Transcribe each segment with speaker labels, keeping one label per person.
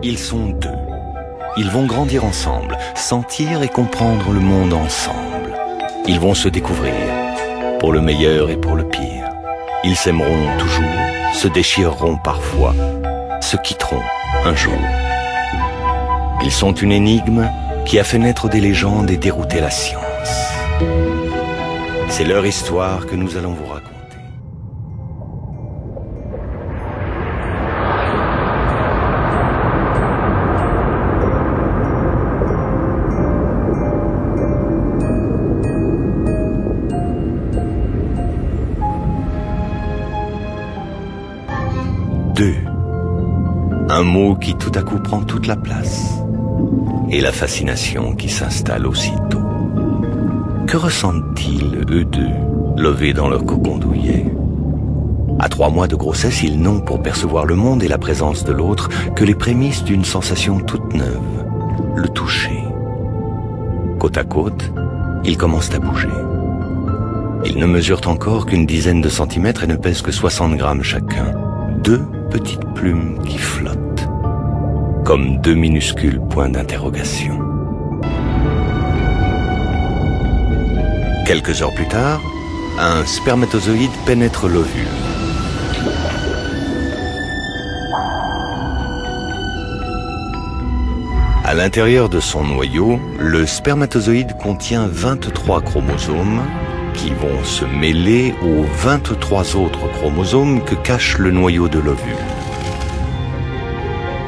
Speaker 1: Ils sont deux. Ils vont grandir ensemble, sentir et comprendre le monde ensemble. Ils vont se découvrir, pour le meilleur et pour le pire. Ils s'aimeront toujours, se déchireront parfois, se quitteront un jour. Ils sont une énigme qui a fait naître des légendes et dérouté la science. C'est leur histoire que nous allons vous raconter. Deux. Un mot qui tout à coup prend toute la place. Et la fascination qui s'installe aussitôt. Que ressentent-ils, eux deux, levés dans leur cocon douillet? À 3 mois de grossesse, ils n'ont pour percevoir le monde et la présence de l'autre que les prémices d'une sensation toute neuve, le toucher. Côte à côte, ils commencent à bouger. Ils ne mesurent encore qu'une dizaine de centimètres et ne pèsent que 60 grammes chacun. 2 petites plumes qui flottent, comme 2 minuscules points d'interrogation. Quelques heures plus tard, un spermatozoïde pénètre l'ovule. À l'intérieur de son noyau, le spermatozoïde contient 23 chromosomes qui vont se mêler aux 23 autres chromosomes que cache le noyau de l'ovule.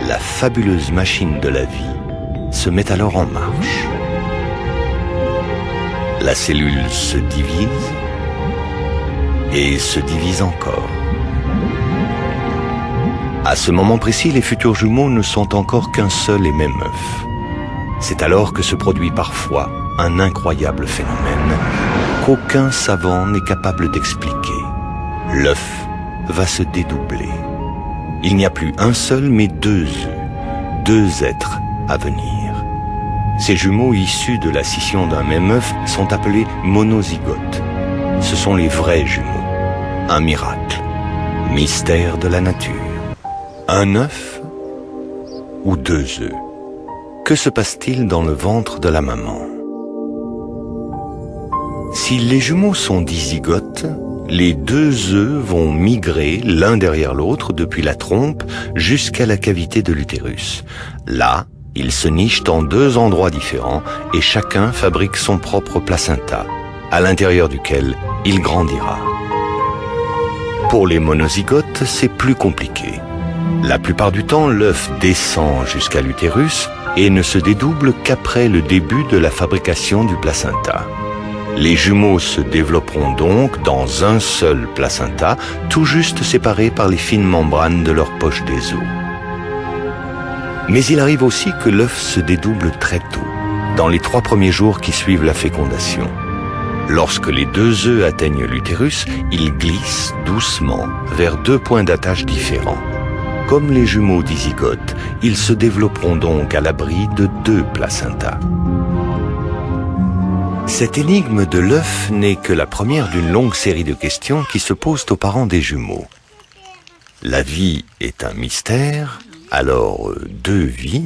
Speaker 1: La fabuleuse machine de la vie se met alors en marche. La cellule se divise et se divise encore. À ce moment précis, les futurs jumeaux ne sont encore qu'un seul et même œuf. C'est alors que se produit parfois un incroyable phénomène qu'aucun savant n'est capable d'expliquer. L'œuf va se dédoubler. Il n'y a plus un seul mais 2 œufs, 2 êtres à venir. Ces jumeaux issus de la scission d'un même œuf sont appelés monozygotes. Ce sont les vrais jumeaux. Un miracle, mystère de la nature. Un œuf ou 2 œufs? Que se passe-t-il dans le ventre de la maman? Si les jumeaux sont dizygotes, les 2 œufs vont migrer l'un derrière l'autre depuis la trompe jusqu'à la cavité de l'utérus. Là, ils se nichent en 2 endroits différents et chacun fabrique son propre placenta, à l'intérieur duquel il grandira. Pour les monozygotes, c'est plus compliqué. La plupart du temps, l'œuf descend jusqu'à l'utérus et ne se dédouble qu'après le début de la fabrication du placenta. Les jumeaux se développeront donc dans un seul placenta, tout juste séparés par les fines membranes de leur poche des os. Mais il arrive aussi que l'œuf se dédouble très tôt, dans les 3 premiers jours qui suivent la fécondation. Lorsque les 2 œufs atteignent l'utérus, ils glissent doucement vers 2 points d'attache différents. Comme les jumeaux dizygotes, ils se développeront donc à l'abri de 2 placentas. Cette énigme de l'œuf n'est que la première d'une longue série de questions qui se posent aux parents des jumeaux. La vie est un mystère, alors 2 vies